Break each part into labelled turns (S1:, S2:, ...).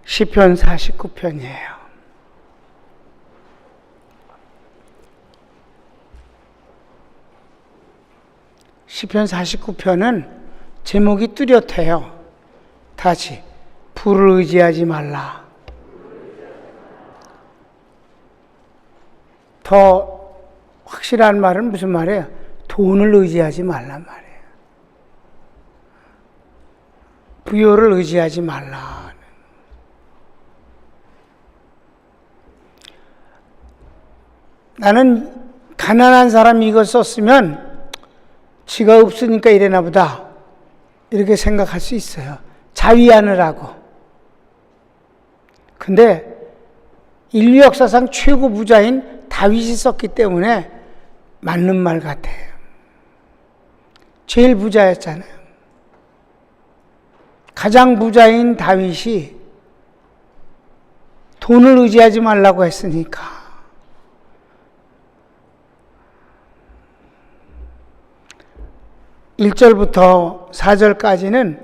S1: 시편 49편이에요. 시편 49편은 제목이 뚜렷해요. 다시 부를 의지하지 말라. 더 확실한 말은 무슨 말이에요? 돈을 의지하지 말란 말이에요. 부요를 의지하지 말라. 나는 가난한 사람이 이걸 썼으면 지가 없으니까 이래나 보다 이렇게 생각할 수 있어요. 자위하느라고. 근데 인류 역사상 최고 부자인 다윗이 썼기 때문에 맞는 말 같아요. 제일 부자였잖아요. 가장 부자인 다윗이 돈을 의지하지 말라고 했으니까. (1절부터) (4절까지는)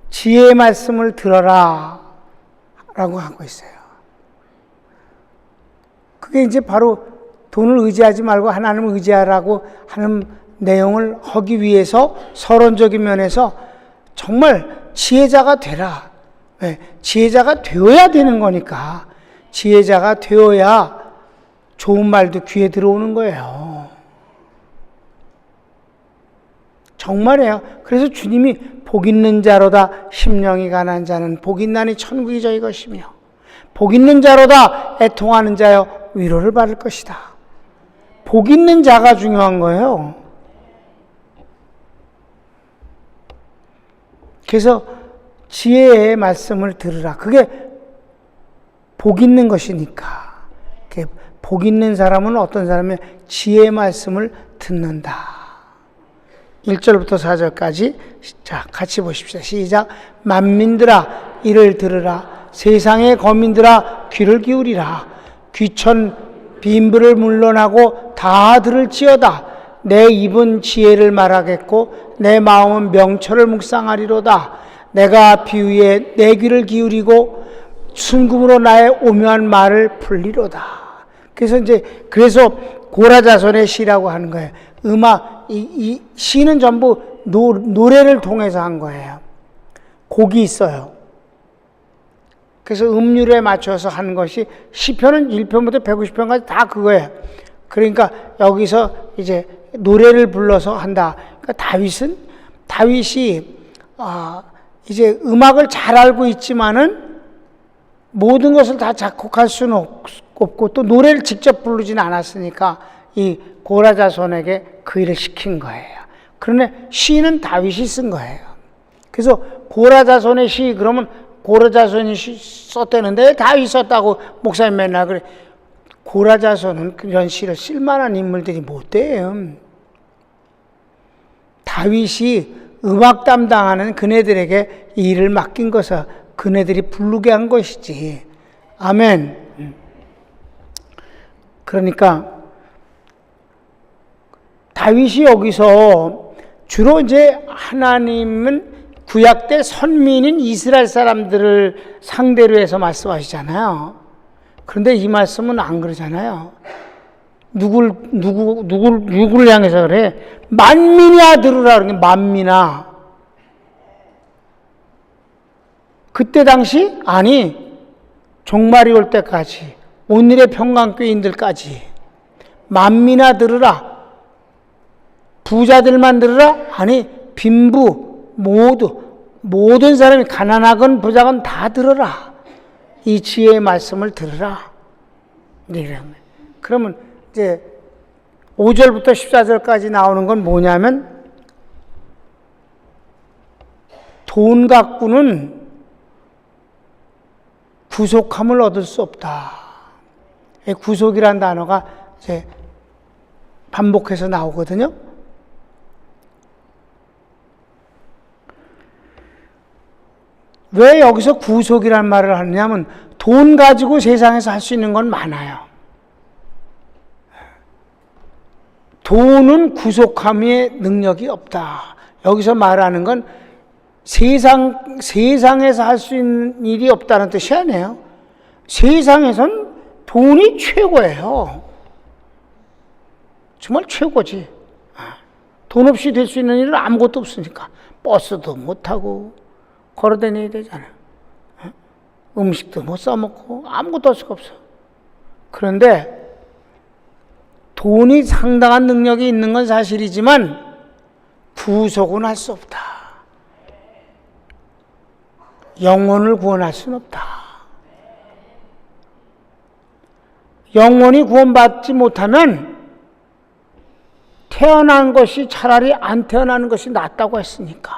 S1: 지혜의 말씀을 들어라 라고 하고 있어요. 그게 이제 바로 돈을 의지하지 말고 하나님을 의지하라고 하는 내용을 하기 위해서 서론적인 면에서 정말 지혜자가 되라. 왜? 지혜자가 되어야 되는 거니까. 지혜자가 되어야 좋은 말도 귀에 들어오는 거예요. 정말이에요. 그래서 주님이 복 있는 자로다 심령이 가난한 자는 복 있나니 천국이 저희 것이며 복 있는 자로다 애통하는 자여 위로를 받을 것이다. 복 있는 자가 중요한 거예요. 그래서 지혜의 말씀을 들으라. 그게 복 있는 것이니까. 복 있는 사람은 어떤 사람이 지혜의 말씀을 듣는다. 1절부터 4절까지 자 같이 보십시다. 시작. 만민들아 이를 들으라. 세상의 거민들아 귀를 기울이라. 귀천 빈부를 물러나고 다 들을지어다. 내 입은 지혜를 말하겠고 내 마음은 명철을 묵상하리로다. 내가 비유에 내 귀를 기울이고 순금으로 나의 오묘한 말을 풀리로다. 그래서 고라자손의 시라고 하는 거예요. 이 시는 전부 노래를 통해서 한 거예요. 곡이 있어요. 그래서 음률에 맞춰서 하는 것이 시편은 1편부터 150편까지 다 그거예요. 그러니까 여기서 이제 노래를 불러서 한다. 그러니까 다윗이 이제 음악을 잘 알고 있지만은 모든 것을 다 작곡할 수는 없고 또 노래를 직접 부르지는 않았으니까 이 고라자손에게 그 일을 시킨 거예요. 그런데 시는 다윗이 쓴 거예요. 그래서 고라자손의 시 그러면 고라자손이 썼다는데 다윗이 썼다고 목사님 맨날 그래. 고라자손은 그런 시를 쓸 만한 인물들이 못 돼요. 다윗이 음악 담당하는 그네들에게 이 일을 맡긴 것을 그네들이 부르게 한 것이지. 아멘. 그러니까 다윗이 여기서 주로 이제 하나님은 구약 때 선민인 이스라엘 사람들을 상대로 해서 말씀하시잖아요. 그런데 이 말씀은 안 그러잖아요. 누구를 향해서 그래? 만민이야 들으라 그러는 게 만민아. 그때 당시? 아니, 종말이 올 때까지, 오늘의 평강교인들까지 만민아 들으라. 부자들만 들으라? 아니, 빈부 모든 사람이 가난하건 부자건 다 들으라. 이 지혜의 말씀을 들으라. 그러면 이제 5절부터 14절까지 나오는 건 뭐냐면 돈 갖고는 구속함을 얻을 수 없다. 구속이란 단어가 이제 반복해서 나오거든요. 왜 여기서 구속이란 말을 하느냐면 돈 가지고 세상에서 할 수 있는 건 많아요. 돈은 구속함의 능력이 없다. 여기서 말하는 건 세상에서 할 수 있는 일이 없다는 뜻이 아니에요. 세상에선 돈이 최고예요. 정말 최고지. 돈 없이 될 수 있는 일은 아무것도 없으니까. 버스도 못 타고 걸어 다녀야 되잖아. 음식도 못 사 먹고 아무것도 할 수가 없어. 그런데 돈이 상당한 능력이 있는 건 사실이지만 구속은 할 수 없다. 영혼을 구원할 수는 없다. 영혼이 구원받지 못하면 태어난 것이 차라리 안 태어나는 것이 낫다고 했으니까.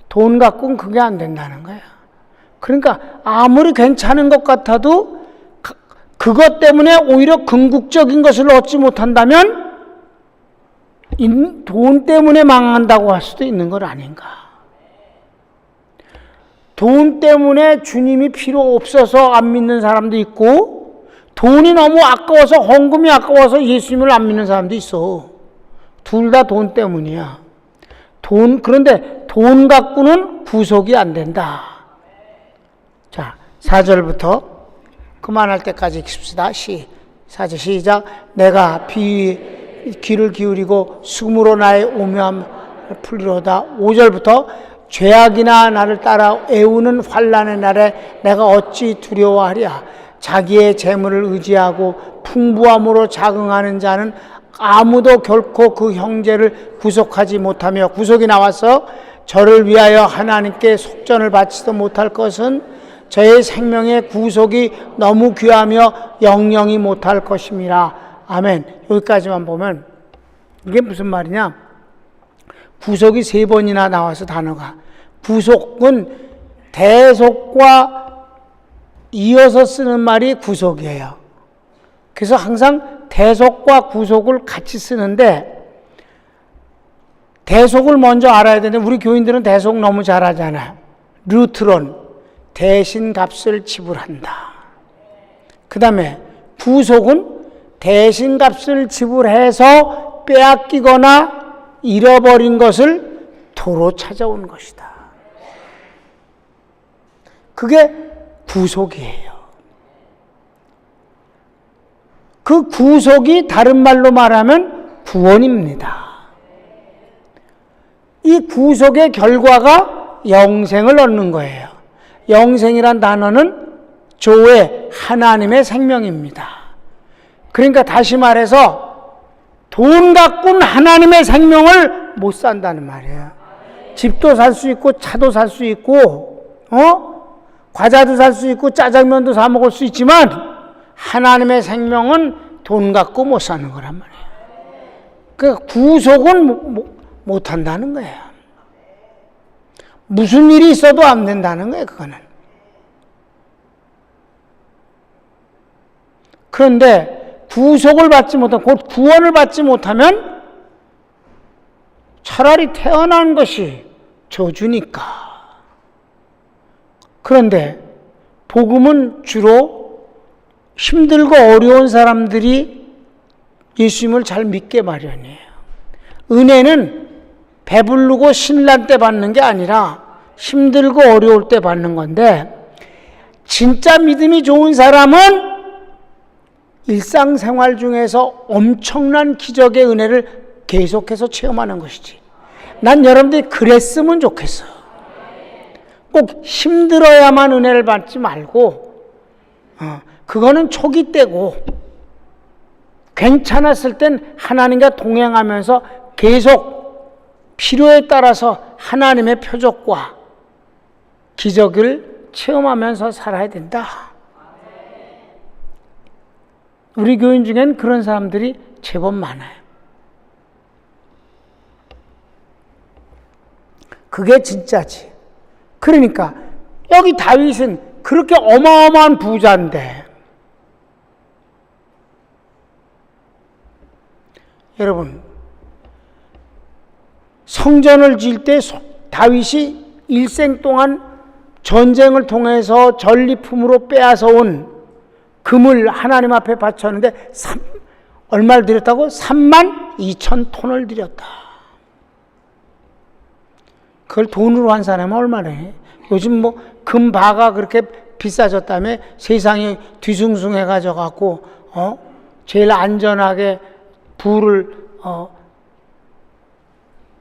S1: 돈 갖고는 그게 안 된다는 거야. 그러니까 아무리 괜찮은 것 같아도 그것 때문에 오히려 궁극적인 것을 얻지 못한다면 돈 때문에 망한다고 할 수도 있는 것 아닌가. 돈 때문에 주님이 필요 없어서 안 믿는 사람도 있고, 돈이 너무 아까워서, 헌금이 아까워서 예수님을 안 믿는 사람도 있어. 둘 다 돈 때문이야. 그런데 돈 갖고는 구속이 안 된다. 자, 4절부터 그만할 때까지 읽읍시다. 4절 시작. 내가 귀를 기울이고 숨으로 나의 오묘함을 풀리로다. 5절부터 죄악이나 나를 따라 애우는 환난의 날에 내가 어찌 두려워하랴. 자기의 재물을 의지하고 풍부함으로 자긍하는 자는 아무도 결코 그 형제를 구속하지 못하며, 구속이 나와서 저를 위하여 하나님께 속전을 바치도 못할 것은 저의 생명의 구속이 너무 귀하며 영영이 못할 것임이라. 아멘. 여기까지만 보면 이게 무슨 말이냐? 구속이 3번이나 나와서 단어가. 구속은 대속과 이어서 쓰는 말이 구속이에요. 그래서 항상 대속과 구속을 같이 쓰는데, 대속을 먼저 알아야 되는데 우리 교인들은 대속 너무 잘하잖아. 루트론, 대신 값을 지불한다. 그 다음에 구속은 대신 값을 지불해서 빼앗기거나 잃어버린 것을 도로 찾아온 것이다. 그게 구속이에요. 그 구속이 다른 말로 말하면 구원입니다. 이 구속의 결과가 영생을 얻는 거예요. 영생이란 단어는 조의 하나님의 생명입니다. 그러니까 다시 말해서 돈 갖고는 하나님의 생명을 못 산다는 말이에요. 집도 살 수 있고 차도 살 수 있고 과자도 살 수 있고 짜장면도 사 먹을 수 있지만 하나님의 생명은 돈 갖고 못 사는 거란 말이에요. 그 구속은 못 한다는 거예요. 무슨 일이 있어도 안 된다는 거예요, 그거는. 그런데 구속을 받지 못하면, 곧 구원을 받지 못하면 차라리 태어난 것이 저주니까. 그런데 복음은 주로 힘들고 어려운 사람들이 예수님을 잘 믿게 마련이에요. 은혜는 배부르고 신난 때 받는 게 아니라 힘들고 어려울 때 받는 건데, 진짜 믿음이 좋은 사람은 일상생활 중에서 엄청난 기적의 은혜를 계속해서 체험하는 것이지. 난 여러분들이 그랬으면 좋겠어. 꼭 힘들어야만 은혜를 받지 말고, 그거는 초기 때고, 괜찮았을 땐 하나님과 동행하면서 계속 필요에 따라서 하나님의 표적과 기적을 체험하면서 살아야 된다. 우리 교인 중엔 그런 사람들이 제법 많아요. 그게 진짜지. 그러니까 여기 다윗은 그렇게 어마어마한 부자인데, 여러분, 성전을 지을 때 다윗이 일생 동안 전쟁을 통해서 전리품으로 빼앗아온 금을 하나님 앞에 바쳤는데 얼마를 드렸다고? 32,000톤을 드렸다. 그걸 돈으로 환산하면 얼마나 해? 요즘 뭐 금바가 그렇게 비싸졌다며 세상이 뒤숭숭해가지고 갖고 제일 안전하게 부를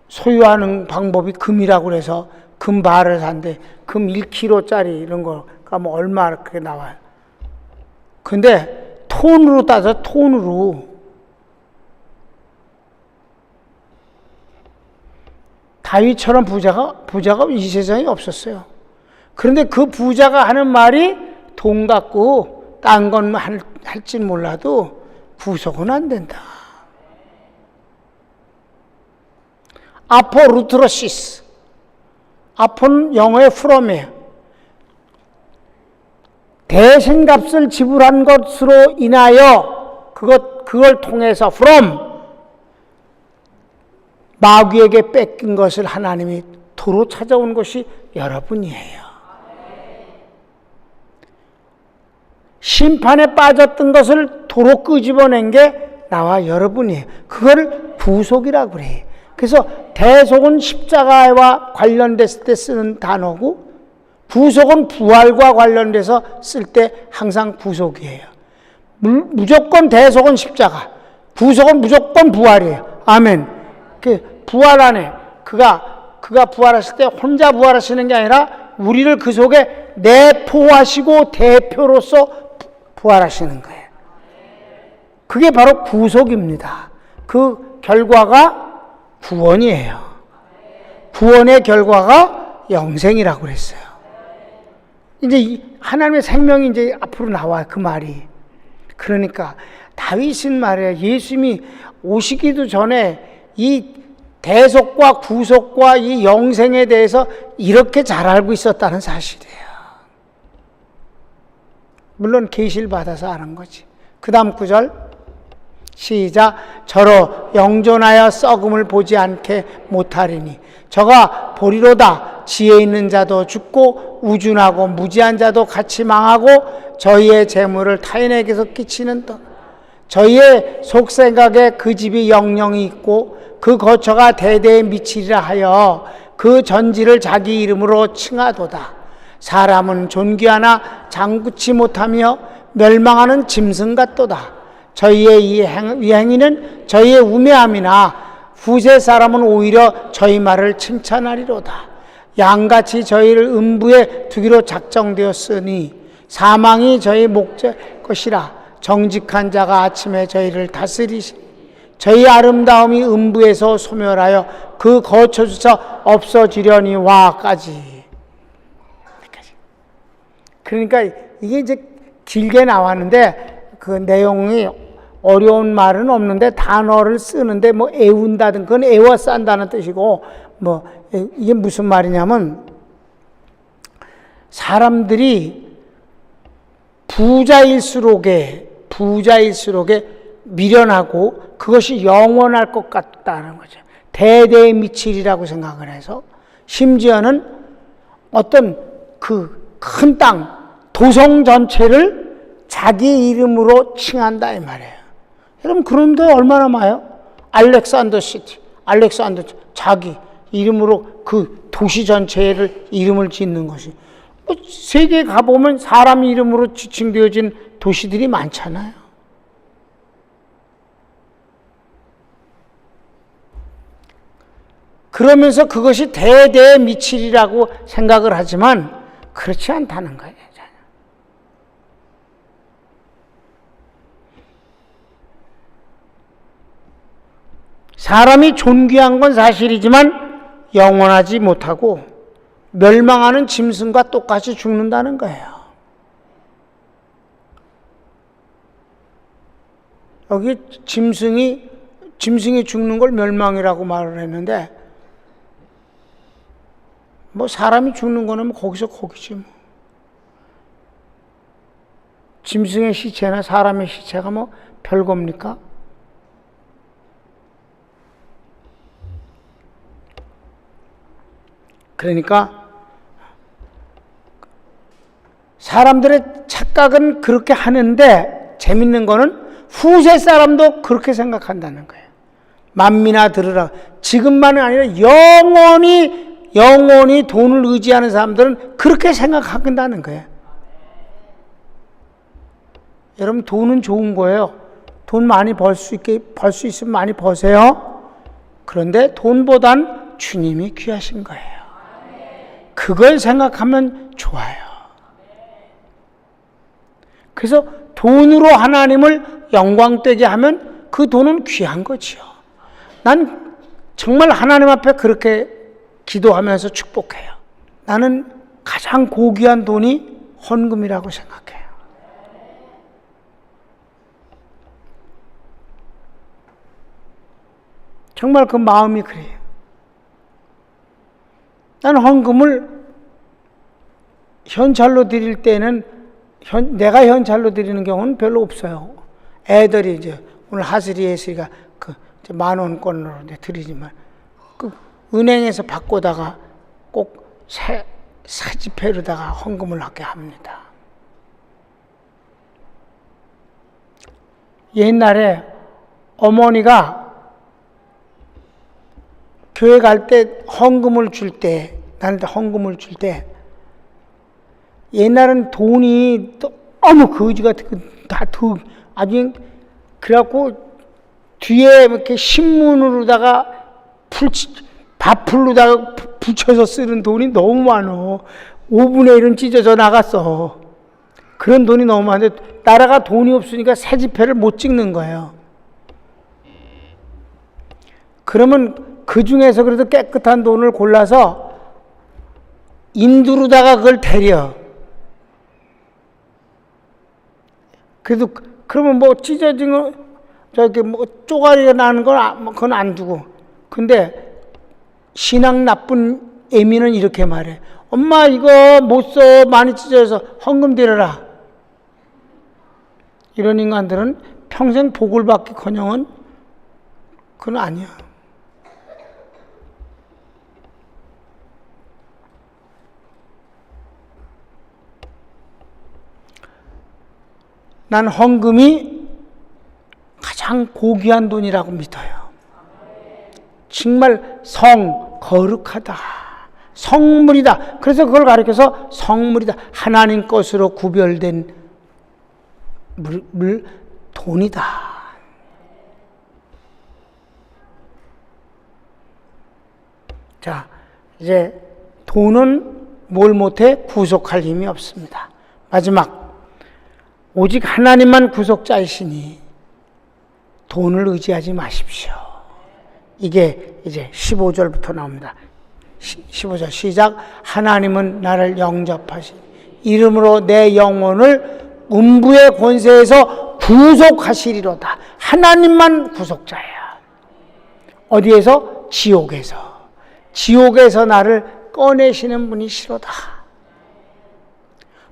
S1: 소유하는 방법이 금이라고 그래서 금바를 산대. 금 1kg짜리 이런 거가 뭐 얼마 그렇게 나와요. 근데 톤으로 따져 톤으로 다윗처럼 부자가 이 세상에 없었어요. 그런데 그 부자가 하는 말이 돈 갖고 딴 건 할진 몰라도 구속은 안 된다. 아포루트로시스. 아포는 영어의 from이에요. 대신값을 지불한 것으로 인하여 그걸 통해서 from 마귀에게 뺏긴 것을 하나님이 도로 찾아온 것이 여러분이에요. 심판에 빠졌던 것을 도로 끄집어낸 게 나와 여러분이에요. 그걸 부속이라고 그래요. 그래서 대속은 십자가와 관련됐을 때 쓰는 단어고 부속은 부활과 관련돼서 쓸 때 항상 부속이에요. 무조건 대속은 십자가, 부속은 무조건 부활이에요. 아멘. 그 부활 안에 그가 부활하실 때 혼자 부활하시는 게 아니라 우리를 그 속에 내포하시고 대표로서 부활하시는 거예요. 그게 바로 구속입니다. 그 결과가 구원이에요. 구원의 결과가 영생이라고 그랬어요. 이제 하나님의 생명이 이제 앞으로 나와요. 그 말이. 그러니까 다윗은 말이에요. 예수님이 오시기도 전에 이 대속과 구속과 이 영생에 대해서 이렇게 잘 알고 있었다는 사실이에요. 물론 계시를 받아서 아는 거지. 그 다음 구절 시작. 저로 영존하여 썩음을 보지 않게 못하리니 저가 보리로다. 지혜 있는 자도 죽고 우준하고 무지한 자도 같이 망하고 저희의 재물을 타인에게서 끼치는 것. 저희의 속생각에 그 집이 영영이 있고 그 거처가 대대에 미치리라 하여 그 전지를 자기 이름으로 칭하도다. 사람은 존귀하나 장구치 못하며 멸망하는 짐승 같도다. 저희의 이 행위는 저희의 우매함이나 후세 사람은 오히려 저희 말을 칭찬하리로다. 양같이 저희를 음부에 두기로 작정되었으니 사망이 저희 목적 것이라. 정직한 자가 아침에 저희를 다스리시니 저희 아름다움이 음부에서 소멸하여 그 거처조차 없어지려니와까지. 그러니까 이게 이제 길게 나왔는데 그 내용이 어려운 말은 없는데 단어를 쓰는데 뭐 애운다든 그건 애워싼다는 뜻이고 뭐 이게 무슨 말이냐면 사람들이 부자일수록에 미련하고 그것이 영원할 것 같다는 거죠. 대대에 미치리라고 생각을 해서 심지어는 어떤 그 큰 땅, 도성 전체를 자기 이름으로 칭한다 이 말이에요. 여러분 그런데 얼마나 많아요? 알렉산더 시티, 자기 이름으로 그 도시 전체를 이름을 짓는 것이. 세계에 가보면 사람 이름으로 지칭되어진 도시들이 많잖아요. 그러면서 그것이 대대에 미치리라고 생각을 하지만 그렇지 않다는 거예요. 사람이 존귀한 건 사실이지만 영원하지 못하고 멸망하는 짐승과 똑같이 죽는다는 거예요. 여기 짐승이 죽는 걸 멸망이라고 말을 했는데 뭐 사람이 죽는 거는 뭐 거기지 뭐. 짐승의 시체나 사람의 시체가 뭐 별겁니까? 그러니까 사람들의 착각은 그렇게 하는데 재밌는 거는 후세 사람도 그렇게 생각한다는 거예요. 만민아 들으라. 지금만은 아니라 영원히 돈을 의지하는 사람들은 그렇게 생각한다는 거예요. 여러분, 돈은 좋은 거예요. 돈 많이 벌 수 있으면 많이 버세요. 그런데 돈보단 주님이 귀하신 거예요. 그걸 생각하면 좋아요. 그래서 돈으로 하나님을 영광되게 하면 그 돈은 귀한 거지요. 난 정말 하나님 앞에 그렇게 기도하면서 축복해요. 나는 가장 고귀한 돈이 헌금이라고 생각해요. 정말 그 마음이 그래요. 나는 헌금을 현찰로 드릴 때는 내가 현찰로 드리는 경우는 별로 없어요. 애들이 이제 오늘 하슬이 했으니까 그 10,000원권으로 이제 드리지만 그 은행에서 바꾸다가 꼭 사지폐로다가 헌금을 하게 합니다. 옛날에 어머니가 교회 갈 때 헌금을 줄 때, 나한테 헌금을 줄 때, 옛날은 돈이 너무 거지 같은 아주 그래갖고 뒤에 이렇게 신문으로다가 밥풀로다가 붙여서 쓰는 돈이 너무 많어. 5분의 1은 찢어져 나갔어. 그런 돈이 너무 많은데 나라가 돈이 없으니까 새지폐를 못 찍는 거예요. 그러면 그 중에서 그래도 깨끗한 돈을 골라서 인두로다가 그걸 데려. 그래도 그러면 뭐 찢어진 거 저기 뭐 쪼가리가 나는 건 그건 안 두고. 근데 신앙 나쁜 애미는 이렇게 말해. 엄마 이거 못 써. 많이 찢어져서 헌금 드려라. 이런 인간들은 평생 복을 받기커녕은 그건 아니야. 난 헌금이 가장 고귀한 돈이라고 믿어요. 정말 거룩하다. 성물이다. 그래서 그걸 가리켜서 성물이다. 하나님 것으로 구별된 돈이다. 자, 이제 돈은 뭘 못해? 구속할 힘이 없습니다. 마지막. 오직 하나님만 구속자이시니 돈을 의지하지 마십시오. 이게 이제 15절부터 나옵니다. 15절 시작. 하나님은 나를 영접하시니 이름으로 내 영혼을 음부의 권세에서 구속하시리로다. 하나님만 구속자야. 어디에서? 지옥에서. 지옥에서 나를 꺼내시는 분이시로다.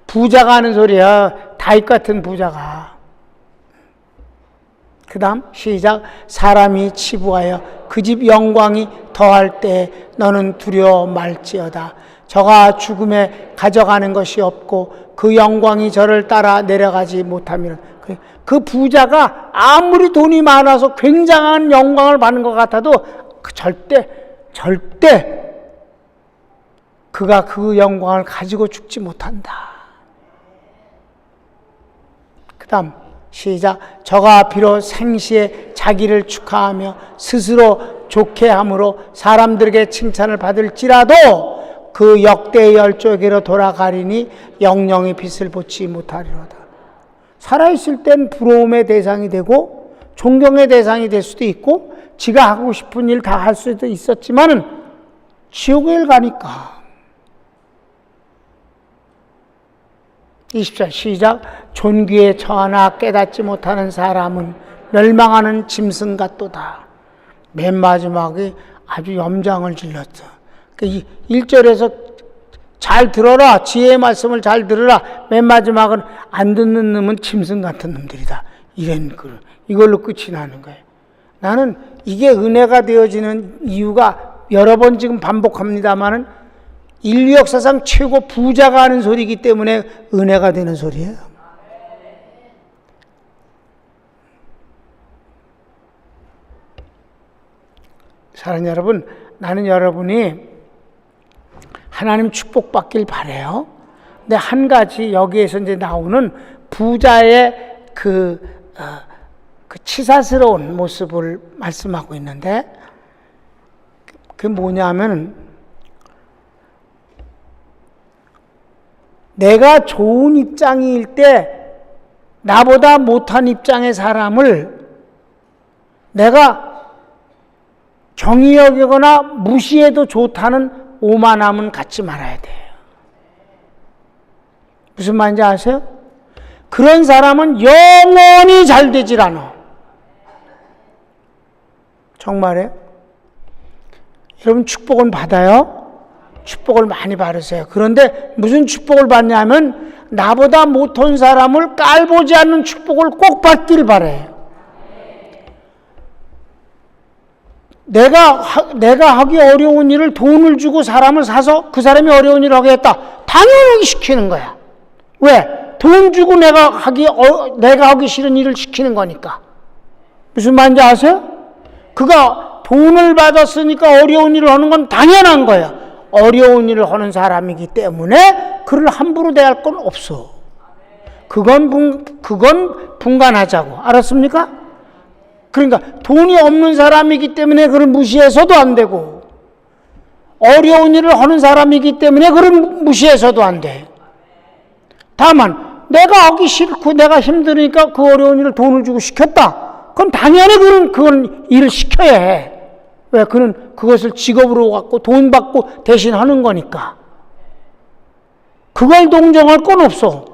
S1: 부자가 하는 소리야. 다윗 같은 부자가. 그 다음 시작. 사람이 치부하여 그 집 영광이 더할 때 너는 두려워 말지어다. 저가 죽음에 가져가는 것이 없고 그 영광이 저를 따라 내려가지 못하면. 그 부자가 아무리 돈이 많아서 굉장한 영광을 받는 것 같아도 절대 그가 그 영광을 가지고 죽지 못한다. 그 다음 시작. 저가 비록 생시에 자기를 축하하며 스스로 좋게 함으로 사람들에게 칭찬을 받을지라도 그 역대의 열조에게로 돌아가리니 영영이 빛을 보지 못하리로다. 살아있을 땐 부러움의 대상이 되고 존경의 대상이 될 수도 있고 지가 하고 싶은 일 다 할 수도 있었지만은 지옥에 가니까. 20절 시작. 존귀에 처하나 깨닫지 못하는 사람은 멸망하는 짐승 같도다. 맨 마지막에 아주 염장을 질렀어. 1절에서 잘 들어라. 지혜의 말씀을 잘 들으라. 맨 마지막은 안 듣는 놈은 짐승 같은 놈들이다. 이걸로 끝이 나는 거예요. 나는 이게 은혜가 되어지는 이유가 여러 번 지금 반복합니다마는 인류 역사상 최고 부자가 하는 소리이기 때문에 은혜가 되는 소리예요. 사랑하는 여러분, 나는 여러분이 하나님 축복받길 바래요. 근데 한 가지 여기에서 이제 나오는 부자의 그 치사스러운 모습을 말씀하고 있는데, 그게 뭐냐면, 내가 좋은 입장일 때 나보다 못한 입장의 사람을 내가 경히 여기거나 무시해도 좋다는 오만함은 갖지 말아야 돼요. 무슨 말인지 아세요? 그런 사람은 영원히 잘 되질 않아. 정말이에요? 여러분 축복은 받아요? 축복을 많이 받으세요. 그런데 무슨 축복을 받냐면 나보다 못한 사람을 깔보지 않는 축복을 꼭 받길 바래요. 내가 하기 어려운 일을 돈을 주고 사람을 사서 그 사람이 어려운 일을 하게 했다. 당연히 시키는 거야. 왜? 돈 주고 내가 하기 싫은 일을 시키는 거니까. 무슨 말인지 아세요? 그가 돈을 받았으니까 어려운 일을 하는 건 당연한 거야. 어려운 일을 하는 사람이기 때문에 그를 함부로 대할 건 없어. 그건 분간하자고. 알았습니까? 그러니까 돈이 없는 사람이기 때문에 그를 무시해서도 안 되고, 어려운 일을 하는 사람이기 때문에 그를 무시해서도 안 돼. 다만 내가 하기 싫고 내가 힘드니까 그 어려운 일을 돈을 주고 시켰다. 그럼 당연히 그건 일을 시켜야 해. 왜? 그는 그것을 직업으로 갖고 돈 받고 대신 하는 거니까. 그걸 동정할 건 없어.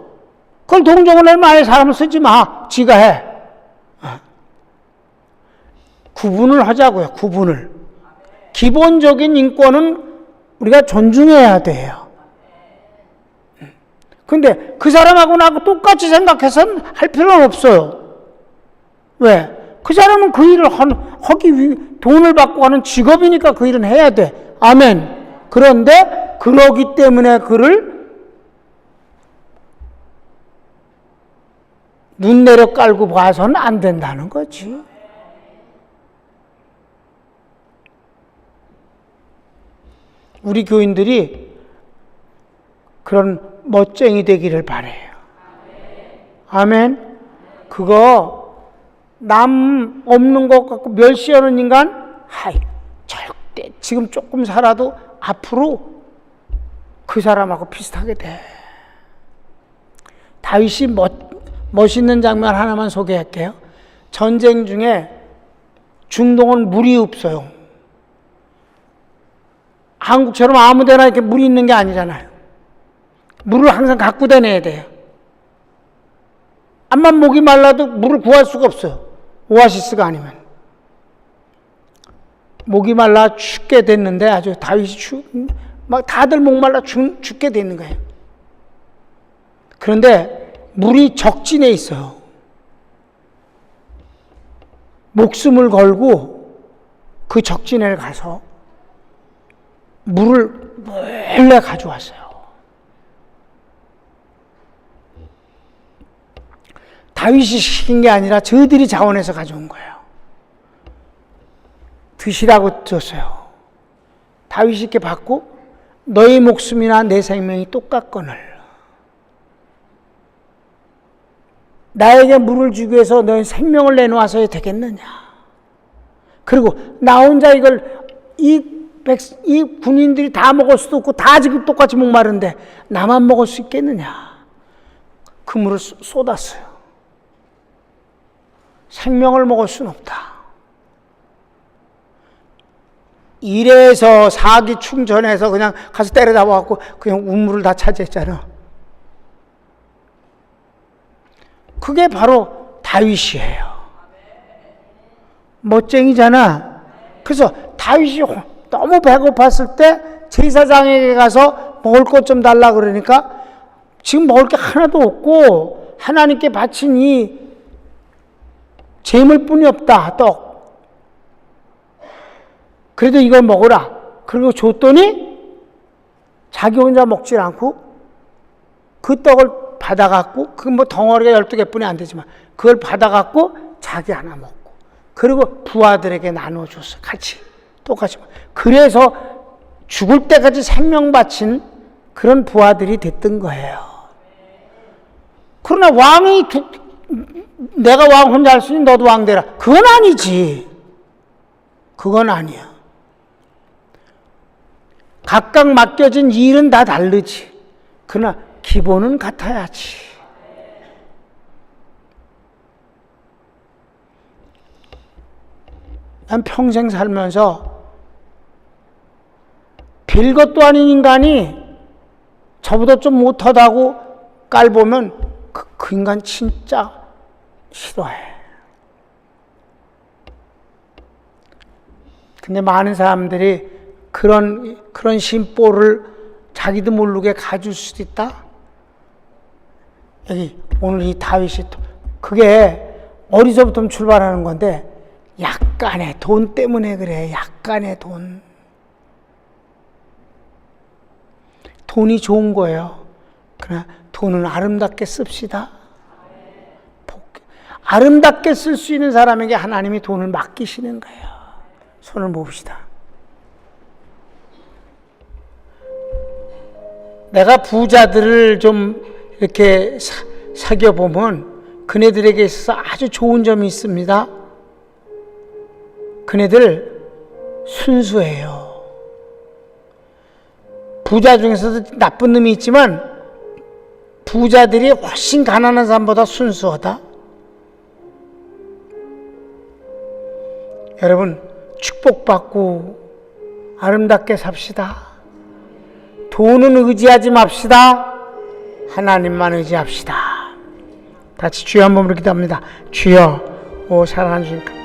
S1: 그걸 동정할 만한 사람을 쓰지 마. 지가 해. 구분을 하자고요. 구분을. 기본적인 인권은 우리가 존중해야 돼요. 근데 그 사람하고 나하고 똑같이 생각해서는 할 필요는 없어요. 왜? 그 사람은 그 일을 하기 위해 돈을 받고 하는 직업이니까 그 일은 해야 돼. 아멘. 그런데 그러기 때문에 그를 눈 내려 깔고 봐서는 안 된다는 거지. 우리 교인들이 그런 멋쟁이 되기를 바래요. 아멘. 그거 남 없는 것 같고 멸시하는 인간, 절대 지금 조금 살아도 앞으로 그 사람하고 비슷하게 돼. 다윗이 멋있는 장면 하나만 소개할게요. 전쟁 중에 중동은 물이 없어요. 한국처럼 아무데나 이렇게 물이 있는 게 아니잖아요. 물을 항상 갖고 다녀야 돼요. 암만 목이 말라도 물을 구할 수가 없어요. 오아시스가 아니면. 목이 말라 죽게 됐는데 아주 다윗이 막 다들 목말라 죽게 되는 거예요. 그런데 물이 적진에 있어요. 목숨을 걸고 그 적진에 가서 물을 몰래 가져왔어요. 다윗이 시킨 게 아니라 저들이 자원해서 가져온 거예요. 드시라고 줬어요. 다윗이 이렇게 받고 너의 목숨이나 내 생명이 똑같거늘 나에게 물을 주기 위해서 너의 생명을 내놓아서 되겠느냐. 그리고 나 혼자 이걸 이 군인들이 다 먹을 수도 없고 다 지금 똑같이 목마른데 나만 먹을 수 있겠느냐. 그 물을 쏟았어요. 생명을 먹을 수는 없다. 일에서 사기 충전해서 그냥 가서 때려잡아갖고 그냥 우물을 다 차지했잖아. 그게 바로 다윗이에요. 멋쟁이잖아. 그래서 다윗이 너무 배고팠을 때 제사장에게 가서 먹을 것 좀 달라 그러니까 지금 먹을 게 하나도 없고 하나님께 바친 이 재물뿐이 없다, 떡. 그래도 이걸 먹어라. 그리고 줬더니 자기 혼자 먹질 않고 그 떡을 받아갖고, 그 뭐 덩어리가 12개뿐이 안 되지만 그걸 받아갖고 자기 하나 먹고, 그리고 부하들에게 나눠줬어. 같이. 똑같이. 그래서 죽을 때까지 생명 바친 그런 부하들이 됐던 거예요. 그러나 내가 왕 혼자 할 수 있니 너도 왕 되라. 그건 아니지. 그건 아니야. 각각 맡겨진 일은 다 다르지. 그러나 기본은 같아야지. 난 평생 살면서 별것도 아닌 인간이 저보다 좀 못하다고 깔보면 그 인간 진짜 싫어해. 근데 많은 사람들이 그런 심보를 자기도 모르게 가질 수도 있다. 여기 오늘 이 다윗이 그게 어디서부터 출발하는 건데 약간의 돈 때문에 그래. 약간의 돈. 돈이 좋은 거예요. 그러나 돈은 아름답게 씁시다. 아름답게 쓸 수 있는 사람에게 하나님이 돈을 맡기시는 거예요. 손을 모읍시다. 내가 부자들을 좀 이렇게 사귀어보면 그네들에게 있어서 아주 좋은 점이 있습니다. 그네들 순수해요. 부자 중에서도 나쁜 놈이 있지만 부자들이 훨씬 가난한 사람보다 순수하다. 여러분 축복받고 아름답게 삽시다. 돈은 의지하지 맙시다. 하나님만 의지합시다. 같이 주여 한번 부르기도 합니다. 주여, 오 사랑하는 주님.